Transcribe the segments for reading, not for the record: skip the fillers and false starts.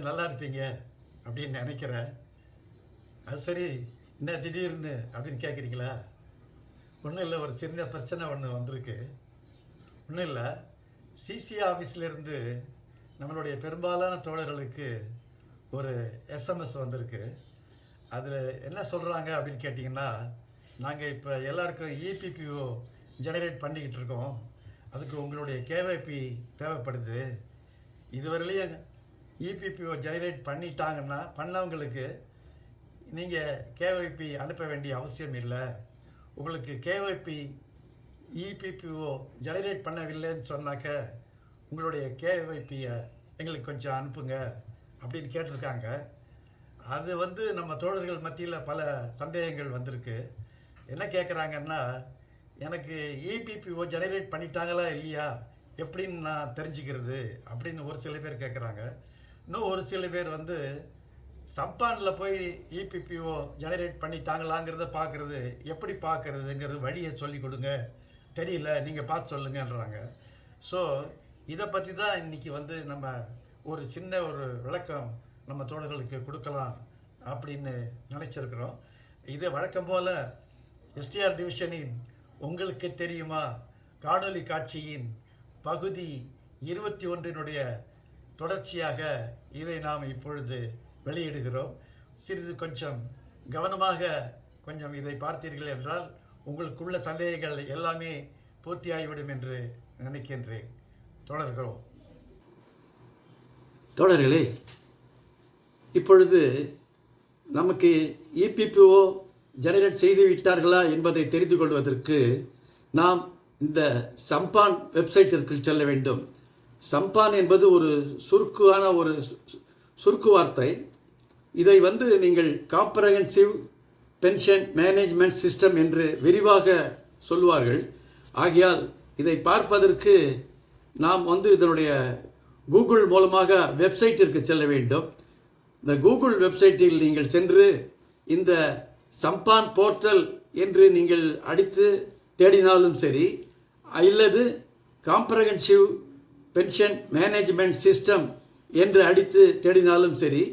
நல்லா இருப்பீங்க அப்படின்னு நினைக்கிறேன். அது சரி, என்ன திடீர்னு அப்படின்னு கேட்குறீங்களா? ஒன்றும் இல்லை, ஒரு சின்ன பிரச்சனை ஒன்று வந்திருக்கு. ஒன்றும் இல்லை, சிசி ஆஃபீஸ்லேருந்து நம்மளுடைய பெரும்பாலான தோழர்களுக்கு ஒரு எஸ்எம்எஸ் வந்திருக்கு. அதில் என்ன சொல்கிறாங்க அப்படின்னு கேட்டிங்கன்னா, நாங்கள் இப்போ எல்லாருக்கும் இபிபிஓ ஜெனரேட் பண்ணிக்கிட்டு இருக்கோம். அதுக்கு உங்களுடைய கேஒய்பி தேவைப்படுது. இதுவரையிலையும் இபிபிஓ ஜெனரேட் பண்ணவங்களுக்கு நீங்கள் கேஒய்பி அனுப்ப வேண்டிய அவசியம் இல்லை. உங்களுக்கு கேஒய்பி இபிபிஓ ஜெனரேட் பண்ணவில்லைன்னு சொன்னாக்க உங்களுடைய கேஒய்பியை எங்களுக்கு கொஞ்சம் அனுப்புங்க அப்படின்னு கேட்டிருக்காங்க. அது நம்ம தோழர்கள் மத்தியில் பல சந்தேகங்கள் வந்திருக்கு. என்ன கேட்குறாங்கன்னா, எனக்கு இபிபிஓ ஜெனரேட் பண்ணிட்டாங்களா இல்லையா எப்படின்னு நான் தெரிஞ்சுக்கிறது அப்படின்னு ஒரு சில பேர் கேட்குறாங்க. இன்னும் ஒரு சில பேர் சம்பானில் போய் இபிபிஓ ஜெனரேட் பண்ணிட்டாங்களாங்கிறத பார்க்குறது, எப்படி பார்க்குறதுங்கிறது வழியை சொல்லி கொடுங்க, தெரியல, நீங்கள் பார்த்து சொல்லுங்கன்றாங்க. ஸோ இதை பற்றி தான் இன்றைக்கி நம்ம ஒரு சின்ன ஒரு விளக்கம் நம்ம தோழர்களுக்கு கொடுக்கலாம் அப்படின்னு நினச்சிருக்கிறோம். இது வழக்கம் போல் எஸ்டிஆர் டிவிஷனின் உங்களுக்கு தெரியுமா காணொலி காட்சியின் பகுதி 21 தொடர்ச்சியாக இதை நாம் இப்பொழுது வெளியிடுகிறோம். சிறிது கொஞ்சம் கவனமாக இதை பார்த்தீர்கள் என்றால் உங்களுக்குள்ள சந்தேகங்கள் எல்லாமே பூர்த்தியாகிவிடும் என்று நினைக்கின்றேன். தோழர்களே, இப்பொழுது நமக்கு இபிபிஓ ஜெனரேட் செய்து விட்டார்களா என்பதை தெரிந்து கொள்வதற்கு நாம் இந்த சம்பான் வெப்சைட்டிற்கு செல்ல வேண்டும். சம்பான் என்பது ஒரு சுருக்கு வார்த்தை. இதை நீங்கள் காம்ப்ரஹென்சிவ் பென்ஷன் மேனேஜ்மெண்ட் சிஸ்டம் என்று விரிவாக சொல்வார்கள். ஆகையால் இதை பார்ப்பதற்கு நாம் இதனுடைய கூகுள் மூலமாக வெப்சைட்டிற்கு செல்ல வேண்டும். இந்த கூகுள் வெப்சைட்டில் நீங்கள் சென்று இந்த சம்பான் போர்ட்டல் என்று நீங்கள் அடித்து தேடினாலும் சரி, அல்லது காம்ப்ரஹென்சிவ் பென்ஷன் மேனேஜ்மெண்ட் சிஸ்டம் என்று அடித்து தேடினாலும் சரி,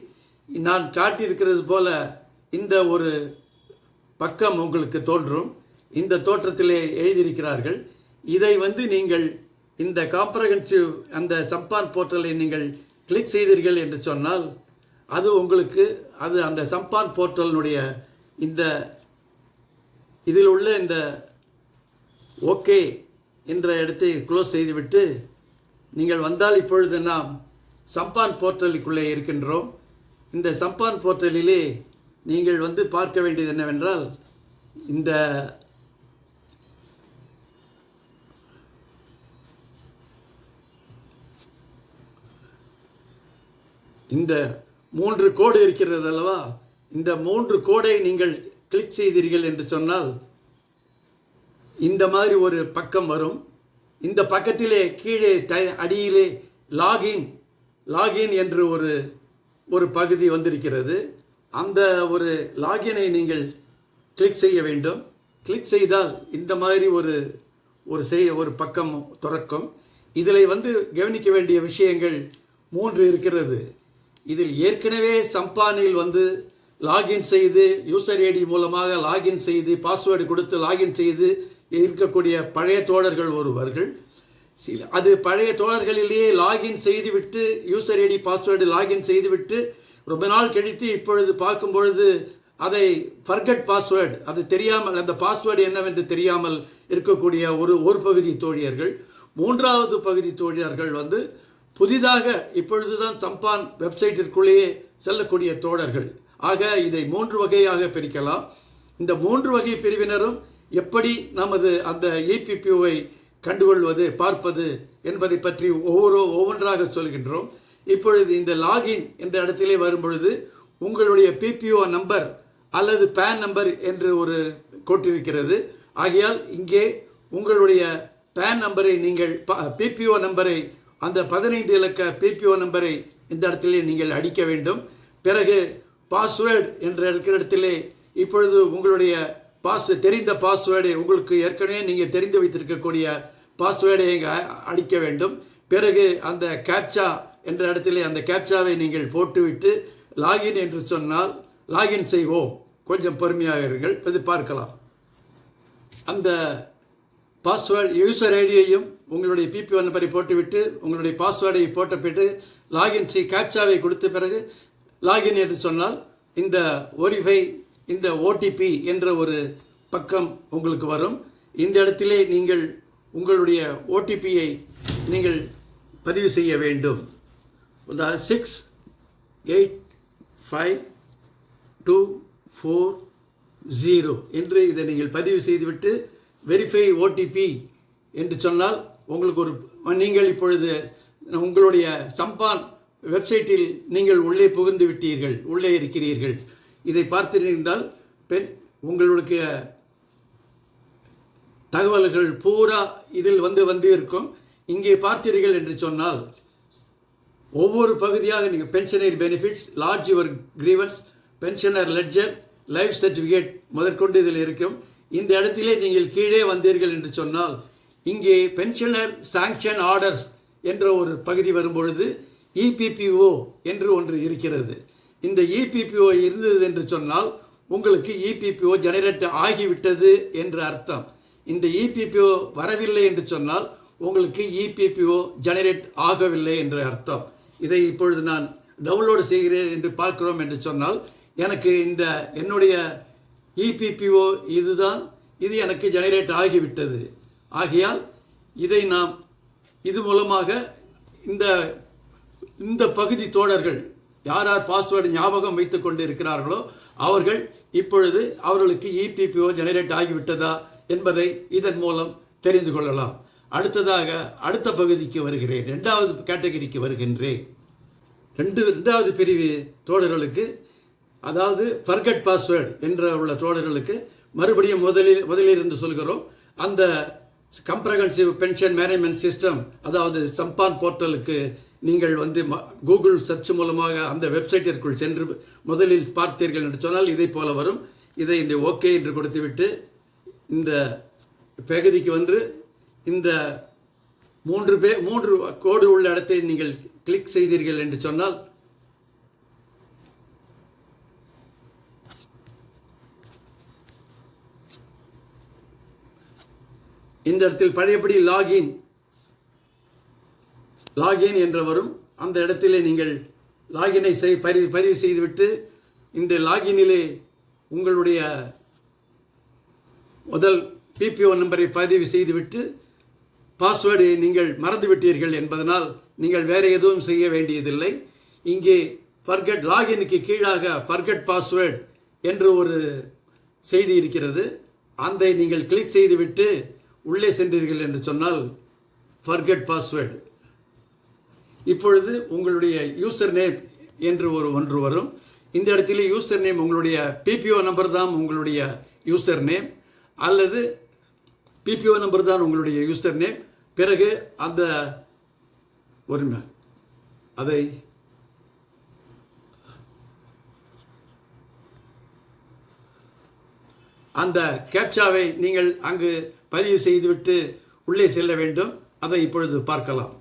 நான் காட்டியிருக்கிறது போல இந்த ஒரு பக்கம் உங்களுக்கு தோன்றும். இந்த தோற்றத்திலே எழுதியிருக்கிறார்கள். இதை நீங்கள் இந்த காம்ப்ரஹென்சிவ் அந்த சம்பான் போர்ட்டலை நீங்கள் கிளிக் செய்தீர்கள் என்று சொன்னால் அது உங்களுக்கு அந்த சம்பான் போர்ட்டலினுடைய இதில் உள்ள இந்த ஓகே என்ற இடத்தை க்ளோஸ் செய்துவிட்டு நீங்கள் வந்தால் இப்பொழுது நாம் சம்பான் போர்ட்டலுக்குள்ளே இருக்கின்றோம். இந்த சம்பான் போர்ட்டலிலே நீங்கள் பார்க்க வேண்டியது என்னவென்றால், இந்த 3 கோடு இருக்கிறது அல்லவா, இந்த 3 கோடை நீங்கள் கிளிக் செய்தீர்கள் என்று சொன்னால் இந்த மாதிரி ஒரு பக்கம் வரும். இந்த பக்கத்திலே கீழே அடியிலே லாகின் என்று ஒரு பகுதி வந்திருக்கிறது. அந்த ஒரு லாகினை நீங்கள் கிளிக் செய்ய வேண்டும். கிளிக் செய்தால் இந்த மாதிரி ஒரு பக்கம் திறக்கும். இதில் கவனிக்க வேண்டிய விஷயங்கள் 3 இருக்கிறது. இதில் ஏற்கனவே சம்பானில் லாகின் செய்து யூசர் ஐடி மூலமாக லாகின் செய்து பாஸ்வேர்டு கொடுத்து லாகின் செய்து இருக்கக்கூடிய பழைய தோழர்கள் வருவார்கள். அது பழைய தோழர்களிலேயே லாகின் செய்துவிட்டு யூசர் ஐடி பாஸ்வேர்டு லாகின் செய்துவிட்டு ரொம்ப நாள் கழித்து இப்பொழுது பார்க்கும் பொழுது அதை ஃபர்கட் பாஸ்வேர்டு, அது தெரியாமல், அந்த பாஸ்வேர்டு என்னவென்று தெரியாமல் இருக்கக்கூடிய ஒரு பகுதி தோழியர்கள். 3வது பகுதி தோழியர்கள் புதிதாக இப்பொழுதுதான் சம்பான் வெப்சைட்டிற்குள்ளேயே செல்லக்கூடிய தோழர்கள். ஆக இதை 3 வகையாக பிரிக்கலாம். இந்த 3 வகை பிரிவினரும் எப்படி நமது அந்த இபிபிஓவை கண்டுகொள்வது, பார்ப்பது என்பதை பற்றி ஒவ்வொன்றாக சொல்கின்றோம். இப்பொழுது இந்த லாகின் என்ற இடத்திலே வரும்பொழுது உங்களுடைய பிபிஓ நம்பர் அல்லது பேன் நம்பர் என்று ஒரு கோட்டிருக்கிறது. ஆகையால் இங்கே உங்களுடைய பேன் நம்பரை நீங்கள் பிபிஓ நம்பரை, அந்த 15 இலக்க பிபிஓ நம்பரை இந்த இடத்திலே நீங்கள் அடிக்க வேண்டும். பிறகு பாஸ்வேர்டு என்ற இருக்கிற இடத்திலே இப்பொழுது உங்களுடைய தெரிந்த பாஸ்வேர்டை, உங்களுக்கு ஏற்கனவே நீங்கள் தெரிந்து வைத்திருக்கக்கூடிய பாஸ்வேர்டை அடிக்க வேண்டும். பிறகு அந்த கேப்சா என்ற இடத்திலே அந்த கேப்சாவை நீங்கள் போட்டுவிட்டு லாகின் என்று சொன்னால் லாகின் செய்வோம். கொஞ்சம் பொறுமையாக இருங்கள், இது பார்க்கலாம். அந்த பாஸ்வேர்டு யூசர் ஐடியையும் உங்களுடைய பிபிஓ நம்பரை போட்டுவிட்டு உங்களுடைய பாஸ்வேர்டை போட்ட பிறகு லாகின் கேப்சாவை கொடுத்த பிறகு லாகின் என்று சொன்னால் இந்த வெரிஃபை இந்த ஓடிபி என்ற ஒரு பக்கம் உங்களுக்கு வரும். இந்த இடத்திலே நீங்கள் உங்களுடைய ஓடிபியை நீங்கள் பதிவு செய்ய வேண்டும். 68524 என்று இதை நீங்கள் பதிவு செய்துவிட்டு வெரிஃபை ஓடிபி என்று சொன்னால் உங்களுக்கு நீங்கள் இப்பொழுது உங்களுடைய சம்பான் வெப்சைட்டில் நீங்கள் உள்ளே புகுந்து விட்டீர்கள், உள்ளே இருக்கிறீர்கள். இதை பார்த்தீர்கள் உங்களுடைய தகவல்கள் பூரா இதில் வந்து இருக்கும். இங்கே பார்த்தீர்கள் என்று சொன்னால் ஒவ்வொரு பகுதியாக நீங்கள் pensionary benefits, lodge your grievance, pensioner ledger, life certificate முதற்கொண்டு இதில் இருக்கும். இந்த இடத்திலே நீங்கள் கீழே வந்தீர்கள் என்று சொன்னால் இங்கே பென்ஷனர் சாங்ஷன் ஆர்டர்ஸ் என்ற ஒரு பகுதி வரும்பொழுது இபிபிஓ என்று ஒன்று இருக்கிறது. இந்த இபிபிஓ இருந்தது என்று சொன்னால் உங்களுக்கு இபிபிஓ ஜெனரேட் ஆகிவிட்டது என்று அர்த்தம். இந்த இபிபிஓ வரவில்லை என்று சொன்னால் உங்களுக்கு இபிபிஓ ஜெனரேட் ஆகவில்லை என்று அர்த்தம். இதை இப்பொழுது நான் டவுன்லோடு செய்கிறேன் என்று பார்க்கிறோம் என்று சொன்னால் எனக்கு இந்த என்னுடைய இபிபிஓ இதுதான், இது எனக்கு ஜெனரேட் ஆகிவிட்டது. ஆகையால் இதை நாம் இது மூலமாக இந்த பகுதி தோழர்கள் யார் பாஸ்வேர்டு ஞாபகம் வைத்துக் கொண்டு இருக்கிறார்களோ அவர்கள் இப்பொழுது அவர்களுக்கு இபிபிஓ ஜெனரேட் ஆகிவிட்டதா என்பதை இதன் மூலம் தெரிந்து கொள்ளலாம். அடுத்ததாக அடுத்த பகுதிக்கு வருகிறேன், 2வது கேட்டகரிக்கு வருகின்றேன். ரெண்டாவது பிரிவு தோழர்களுக்கு, அதாவது ஃபர்கட் பாஸ்வேர்டு என்ற உள்ள தோழர்களுக்கு மறுபடியும் முதலிலிருந்து சொல்கிறோம். அந்த கம்ப்ரஹென்சிவ் பென்ஷன் மேனேஜ்மெண்ட் சிஸ்டம், அதாவது சம்பான் போர்ட்டலுக்கு நீங்கள் கூகுள் சர்ச் மூலமாக அந்த வெப்சைட்டிற்குள் சென்று முதலில் பார்த்தீர்கள் என்று சொன்னால் இதை போல வரும். இதை இந்த ஓகே என்று கொடுத்துவிட்டு இந்த பகுதிக்கு வந்து இந்த 3 கோடு உள்ள இடத்தை நீங்கள் கிளிக் செய்தீர்கள் என்று சொன்னால் இந்த இடத்தில் பழையபடி லாகின் என்று வரும். அந்த இடத்திலே நீங்கள் லாகினை பதிவு செய்துவிட்டு இந்த லாகினிலே உங்களுடைய முதல் பிபிஓ நம்பரை பதிவு செய்துவிட்டு பாஸ்வேர்டு நீங்கள் மறந்துவிட்டீர்கள் என்பதனால் நீங்கள் வேறு எதுவும் செய்ய வேண்டியதில்லை. இங்கே ஃபர்கட் லாகினுக்கு கீழாக ஃபர்கட் பாஸ்வேர்டு என்று ஒரு செய்தி இருக்கிறது. அதை நீங்கள் கிளிக் செய்துவிட்டு உள்ளே சென்றீர்கள் என்று சொன்னால் ஃபர்கட் பாஸ்வேர்டு. இப்பொழுது உங்களுடைய யூசர் நேம் என்று ஒன்று வரும். இந்த இடத்துல யூசர் நேம் உங்களுடைய பிபிஓ நம்பர் தான் உங்களுடைய யூசர் நேம், அல்லது பிபிஓ நம்பர் தான் உங்களுடைய யூசர் நேம். பிறகு அந்த கேப்சாவை நீங்கள் அங்கு பதிவு செய்துவிட்டு உள்ளே செல்ல வேண்டும். அதை இப்பொழுது பார்க்கலாம்.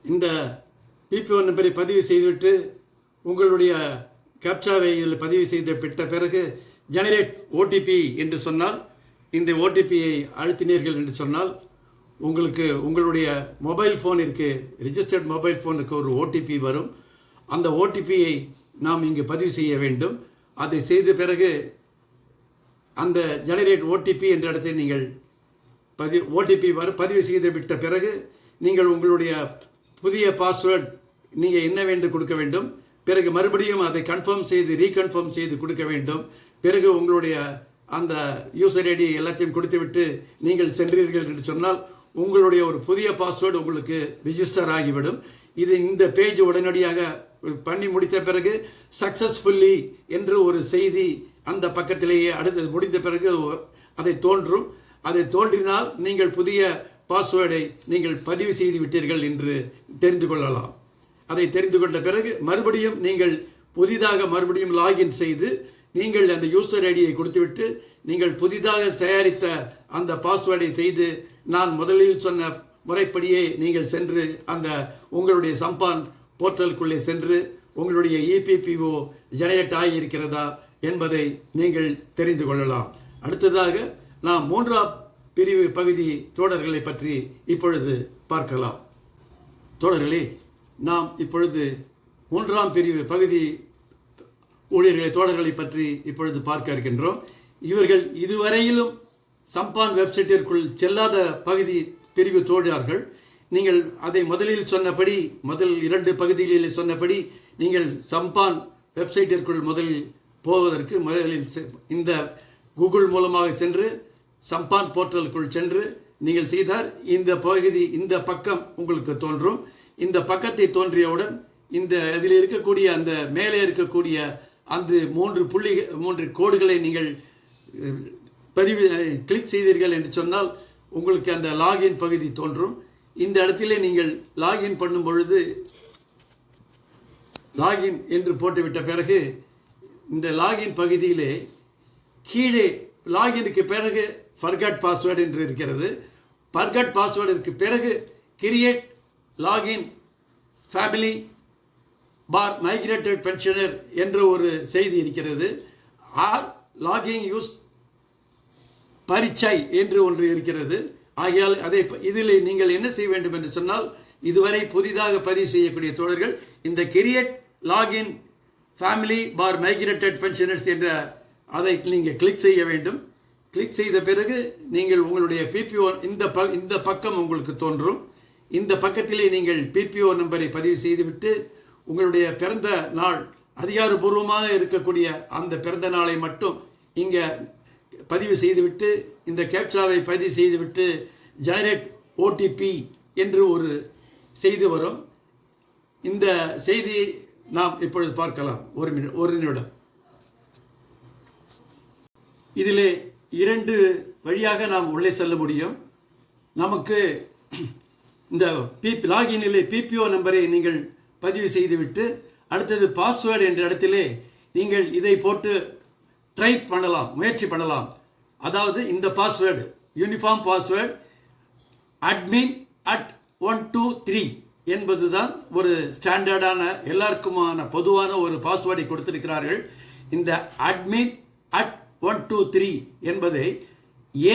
இந்த பிபிஓ நம்பரை பதிவு செய்துவிட்டு உங்களுடைய கேப்சாவை இதில் பதிவு செய்து விட்ட பிறகு ஜெனரேட் ஓடிபி என்று சொன்னால் இந்த ஓடிபியை அழுத்தினீர்கள் என்று சொன்னால் உங்களுக்கு உங்களுடைய மொபைல் ஃபோனிற்கு, ரிஜிஸ்டர்ட் மொபைல் ஃபோனுக்கு ஒரு ஓடிபி வரும். அந்த ஓடிபியை நாம் இங்கு பதிவு செய்ய வேண்டும். அதை செய்த பிறகு அந்த ஜெனரேட் ஓடிபி என்ற இடத்தை நீங்கள் பதிவு செய்து விட்ட பிறகு நீங்கள் உங்களுடைய புதிய பாஸ்வேர்டு நீங்கள் என்னவென்று கொடுக்க வேண்டும். பிறகு மறுபடியும் அதை ரீகன்ஃபார்ம் செய்து கொடுக்க வேண்டும். பிறகு உங்களுடைய அந்த யூசர் ஐடி எல்லாத்தையும் கொடுத்துவிட்டு நீங்கள் சென்றீர்கள் என்று சொன்னால் உங்களுடைய ஒரு புதிய பாஸ்வேர்டு உங்களுக்கு ரிஜிஸ்டர் ஆகிவிடும். இந்த பேஜ் உடனடியாக பண்ணி முடித்த பிறகு சக்ஸஸ்ஃபுல்லி என்று ஒரு செய்தி அந்த பக்கத்திலேயே அடுத்து முடிந்த பிறகு அதை தோன்றும். அதை தோன்றினால் நீங்கள் புதிய பாஸ்வேர்டை நீங்கள் பதிவு செய்து விட்டீர்கள் என்று தெரிந்து கொள்ளலாம். அதை தெரிந்து கொண்ட பிறகு மறுபடியும் நீங்கள் புதிதாக லாகின் செய்து நீங்கள் அந்த யூசர் ஐடியை கொடுத்துவிட்டு நீங்கள் புதிதாக தயாரித்த அந்த பாஸ்வேர்டை செய்து நான் முதலில் சொன்ன முறைப்படியே நீங்கள் சென்று அந்த உங்களுடைய சம்பான் போர்ட்டலுக்குள்ளே சென்று உங்களுடைய இபிபிஓ ஜெனரேட் ஆகியிருக்கிறதா என்பதை நீங்கள் தெரிந்து கொள்ளலாம். அடுத்ததாக நாம் 3ஆம் பிரிவு பகுதி தோழர்களை பற்றி இப்பொழுது பார்க்கலாம். தோழர்களே, நாம் இப்பொழுது 3ஆம் பிரிவு பகுதி தோழர்களை பற்றி இப்பொழுது பார்க்க இருக்கின்றோம். இவர்கள் இதுவரையிலும் சம்பான் வெப்சைட்டிற்குள் செல்லாத பகுதி பிரிவு தோழர்கள். நீங்கள் அதை முதலில் சொன்னபடி, முதல் 2 பகுதிகளில் சொன்னபடி நீங்கள் சம்பான் வெப்சைட்டிற்குள் முதலில் போவதற்கு முதலில் இந்த கூகுள் மூலமாக சென்று சம்பான் போர்ட்டலுக்குள் சென்று நீங்கள் செய்தார் இந்த பக்கம் உங்களுக்கு தோன்றும். இந்த பக்கத்தை தோன்றியவுடன் இதில் இருக்கக்கூடிய அந்த மேலே இருக்கக்கூடிய அந்த 3 கோடுகளை நீங்கள் கிளிக் செய்தீர்கள் என்று சொன்னால் உங்களுக்கு அந்த லாகின் பகுதி தோன்றும். இந்த இடத்திலே நீங்கள் லாகின் பண்ணும் பொழுது லாகின் என்று போட்டுவிட்ட பிறகு இந்த லாகின் பகுதியிலே கீழே லாகினுக்கு பிறகு ஃபர்காட் பாஸ்வேர்டு என்று இருக்கிறது. ஃபர்காட் பாஸ்வேர்டிற்கு பிறகு கிரியேட் லாகின் ஃபேமிலி பார் மைக்ரேட்டட் பென்ஷனர் என்ற ஒரு செய்தி இருக்கிறது. ஆர் லாகிங் யூஸ் பரீட்சை என்று ஒன்று இருக்கிறது. ஆகையால் இதில் நீங்கள் என்ன செய்ய வேண்டும் என்று சொன்னால், இதுவரை புதிதாக பதிவு செய்யக்கூடிய தோழர்கள் இந்த கிரியேட் லாகின் ஃபேமிலி பார் மைக்ரேட்டட் பென்ஷனர்ஸ் என்ற அதை நீங்கள் கிளிக் செய்ய வேண்டும். கிளிக் செய்த பிறகு நீங்கள் உங்களுடைய பிபிஓ இந்த பக்கம் உங்களுக்கு தோன்றும். இந்த பக்கத்திலே நீங்கள் பிபிஓ நம்பரை பதிவு செய்துவிட்டு உங்களுடைய பிறந்த நாள் அதிகாரபூர்வமாக இருக்கக்கூடிய அந்த பிறந்த நாளை மட்டும் இங்கே பதிவு செய்துவிட்டு இந்த கேப்சாவை பதிவு செய்துவிட்டு ஜெனரேட் ஓடிபி என்று ஒரு செய்தி வரும். இந்த செய்தியை நாம் இப்பொழுது பார்க்கலாம். ஒரு நிமிடம். இதிலே 2 வழியாக நாம் உள்ளே செல்ல முடியும். நமக்கு இந்த லாகினிலே பிபிஓ நம்பரை நீங்கள் பதிவு செய்துவிட்டு அடுத்தது பாஸ்வேர்டு என்ற இடத்திலே நீங்கள் இதை போட்டு ட்ரை பண்ணலாம், முயற்சி பண்ணலாம். அதாவது இந்த பாஸ்வேர்டு யூனிஃபார்ம் பாஸ்வேர்டு admin@123 என்பதுதான் ஒரு ஸ்டாண்டர்டான எல்லாருக்குமான பொதுவான ஒரு பாஸ்வேர்டை கொடுத்திருக்கிறார்கள். இந்த admin@123 என்பதை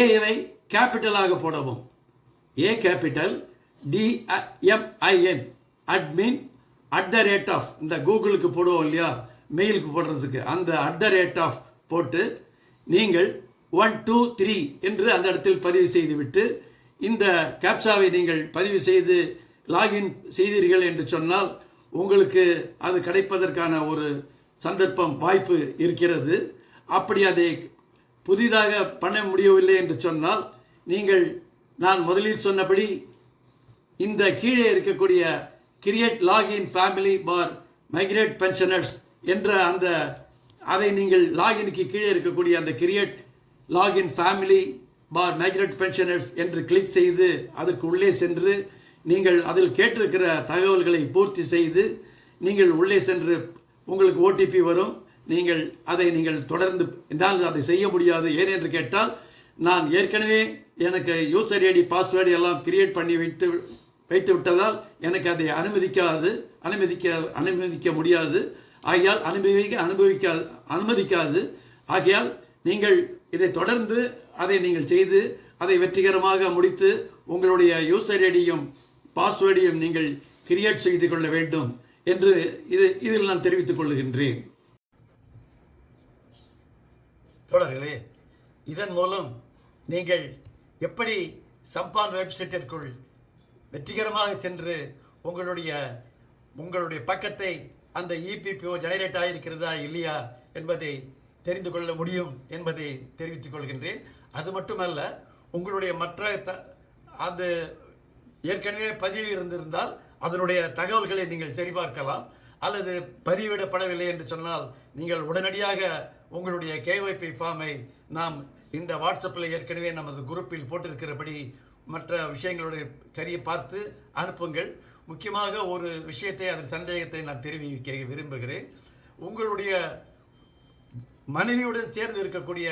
ஏவை கேபிட்டலாக போடவும். ஏ கேபிட்டல் DMIN admin @ இந்த கூகுளுக்கு போடுவோம் இல்லையா, மெயிலுக்கு போடுறதுக்கு அந்த @ போட்டு நீங்கள் 123 என்று அந்த இடத்தில் பதிவு செய்துவிட்டு இந்த கேப்சாவை நீங்கள் பதிவு செய்து லாகின் செய்தீர்கள் என்று சொன்னால் உங்களுக்கு அது கிடைப்பதற்கான ஒரு சந்தர்ப்பம் வாய்ப்பு இருக்கிறது. அப்படி அதை புதிதாக பண்ண முடியவில்லை என்று சொன்னால் நீங்கள் நான் முதலில் சொன்னபடி இந்த கீழே இருக்கக்கூடிய கிரியேட் லாகின் ஃபேமிலி பார் மைக்ரேட் பென்ஷனர்ஸ் என்ற அதை நீங்கள் லாகினுக்கு கீழே இருக்கக்கூடிய அந்த கிரியேட் லாகின் ஃபேமிலி பார் மைக்ரேட் பென்ஷனர்ஸ் என்று கிளிக் செய்து அதற்கு உள்ளே சென்று நீங்கள் அதில் கேட்டிருக்கிற தகவல்களை பூர்த்தி செய்து நீங்கள் உள்ளே சென்று உங்களுக்கு ஓடிபி வரும். நீங்கள் அதை தொடர்ந்து என்னால் அதை செய்ய முடியாது. ஏன் என்று கேட்டால் நான் ஏற்கனவே எனக்கு யூசர் ஐடி பாஸ்வேர்டு எல்லாம் கிரியேட் பண்ணி வைத்து விட்டதால் எனக்கு அதை அனுமதிக்க முடியாது. ஆகையால் அனுமதிக்காது. ஆகையால் நீங்கள் இதை தொடர்ந்து அதை நீங்கள் செய்து அதை வெற்றிகரமாக முடித்து உங்களுடைய யூசர் ஐடியும் பாஸ்வேர்டையும் நீங்கள் கிரியேட் செய்து கொள்ள வேண்டும் என்று இதில் நான் தெரிவித்துக் கொள்கின்றேன். தோழர்களே, இதன் மூலம் நீங்கள் எப்படி சம்பான் வெப்சைட்டிற்குள் வெற்றிகரமாக சென்று உங்களுடைய பக்கத்தை அந்த இபிபிஓ ஜெனரேட் ஆகியிருக்கிறதா இல்லையா என்பதை தெரிந்து கொள்ள முடியும் என்பதை தெரிவித்துக் கொள்கின்றேன். அது மட்டுமல்ல, உங்களுடைய மற்ற அது ஏற்கனவே பதிவு இருந்திருந்தால் அதனுடைய தகவல்களை நீங்கள் சரிபார்க்கலாம். அல்லது பதிவிடப்படவில்லை என்று சொன்னால் நீங்கள் உடனடியாக உங்களுடைய கேஒய்பி ஃபார்மை நாம் இந்த வாட்ஸ்அப்பில் ஏற்கனவே நமது குரூப்பில் போட்டிருக்கிறபடி மற்ற விஷயங்களுடைய சரியை பார்த்து அனுப்புங்கள். முக்கியமாக ஒரு விஷயத்தை அதன் சந்தேகத்தை நான் தெரிவிக்க விரும்புகிறேன். உங்களுடைய மனைவியுடன் சேர்ந்து இருக்கக்கூடிய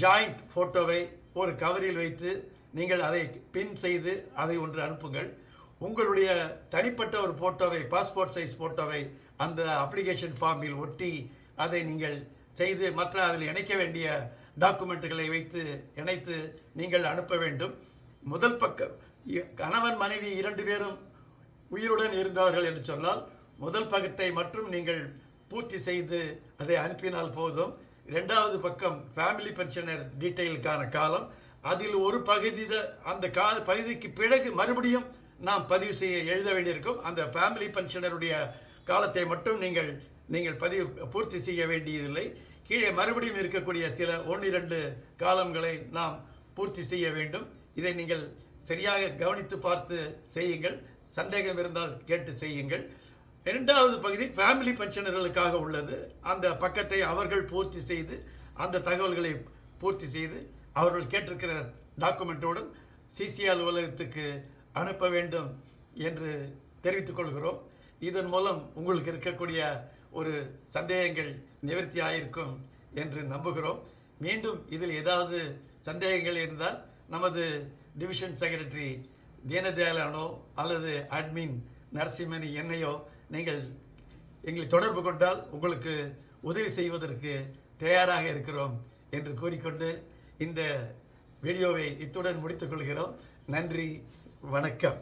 ஜாயிண்ட் ஃபோட்டோவை ஒரு கவரில் வைத்து நீங்கள் அதை பின் செய்து அதை ஒன்று அனுப்புங்கள். உங்களுடைய தனிப்பட்ட ஒரு ஃபோட்டோவை, பாஸ்போர்ட் சைஸ் ஃபோட்டோவை அந்த அப்ளிகேஷன் ஃபார்மில் ஒட்டி அதை நீங்கள் செய்து மற்ற அதில் இணைக்க வேண்டிய டாக்குமெண்ட்டுகளை வைத்து இணைத்து நீங்கள் அனுப்ப வேண்டும். முதல் பக்கம் கணவன் மனைவி 2 பேரும் உயிருடன் இருந்தார்கள் என்று சொன்னால் முதல் பக்கத்தை மட்டும் நீங்கள் பூர்த்தி செய்து அதை அனுப்பினால் போதும். 2வது பக்கம் ஃபேமிலி பென்ஷனர் டீட்டெயிலுக்கான காலம், அதில் ஒரு பகுதி அந்த பகுதிக்கு பிறகு மறுபடியும் நாம் பதிவு செய்ய எழுத வேண்டியிருக்கும். அந்த ஃபேமிலி பென்ஷனருடைய காலத்தை மட்டும் நீங்கள் பூர்த்தி செய்ய வேண்டியதில்லை. கீழே மறுபடியும் இருக்கக்கூடிய சில 1-2 காலங்களை நாம் பூர்த்தி செய்ய வேண்டும். இதை நீங்கள் சரியாக கவனித்து பார்த்து செய்யுங்கள். சந்தேகம் இருந்தால் கேட்டு செய்யுங்கள். 2வது பகுதி ஃபேமிலி பென்ஷனர்களுக்காக உள்ளது. அந்த பக்கத்தை அவர்கள் பூர்த்தி செய்து அந்த தகவல்களை பூர்த்தி செய்து அவர்கள் கேட்டிருக்கிற டாக்குமெண்ட்டோடு சிசி அலுவலகத்துக்கு அனுப்ப வேண்டும் என்று தெரிவித்துக் கொள்கிறோம். இதன் மூலம் உங்களுக்கு இருக்கக்கூடிய ஒரு சந்தேகங்கள் நிவர்த்தி ஆகியிருக்கும் என்று நம்புகிறோம். மீண்டும் இதில் ஏதாவது சந்தேகங்கள் இருந்தால் நமது டிவிஷன் செக்ரட்டரி தீனதயாளனோ அல்லது அட்மின் நரசிம்மணி என்னையோ நீங்கள் எங்களை தொடர்பு கொண்டால் உங்களுக்கு உதவி செய்வதற்கு தயாராக இருக்கிறோம் என்று கூறிக்கொண்டு இந்த வீடியோவை இத்துடன் முடித்துக் கொள்கிறோம். நன்றி, வணக்கம்.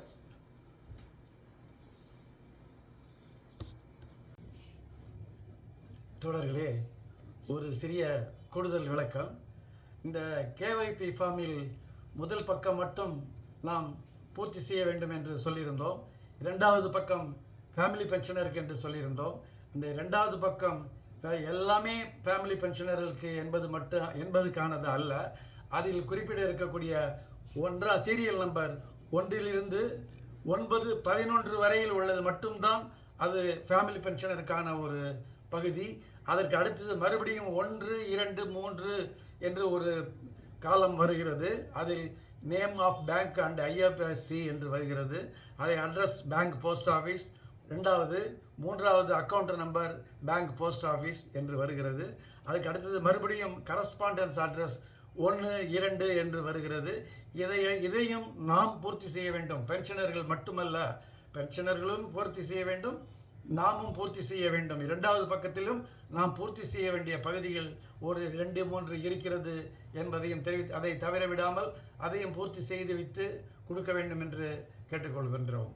தொடர்களே, ஒரு சிறிய கூடுதல் விளக்கம். இந்த கேஒய்பி ஃபார்மில் முதல் பக்கம் மட்டும் நாம் பூர்த்தி செய்ய வேண்டும் என்று சொல்லியிருந்தோம். 2வது பக்கம் ஃபேமிலி பென்ஷனருக்கு என்று சொல்லியிருந்தோம். இந்த 2வது பக்கம் எல்லாமே ஃபேமிலி பென்ஷனர்களுக்கு என்பதுக்கானது அல்ல. அதில் குறிப்பிட இருக்கக்கூடிய சீரியல் நம்பர் 1லிருந்து 9, 11 வரையில் உள்ளது மட்டும்தான் அது ஃபேமிலி பென்ஷனருக்கான ஒரு பகுதி. அதற்கு அடுத்தது மறுபடியும் 1, 2, 3 என்று ஒரு காலம் வருகிறது. அதில் name of bank and IFSC என்று வருகிறது. அதை அட்ரஸ் பேங்க் போஸ்ட் ஆஃபீஸ், 3வது account number bank post office என்று வருகிறது. அதுக்கு அடுத்தது மறுபடியும் கரஸ்பாண்டன்ஸ் அட்ரஸ் 1, 2 என்று வருகிறது. இதையும் நாம் பூர்த்தி செய்ய வேண்டும். பென்ஷனர்கள் மட்டுமல்ல, பென்ஷனர்களும் பூர்த்தி செய்ய வேண்டும், நாமும் பூர்த்தி செய்ய வேண்டும். 2வது பக்கத்திலும் நாம் பூர்த்தி செய்ய வேண்டிய பகுதிகள் ஒரு 2, 3 இருக்கிறது என்பதையும் அதை தவிர விடாமல் அதையும் பூர்த்தி செய்து வைத்து கொடுக்க வேண்டும் என்று கேட்டுக்கொள்கின்றோம்.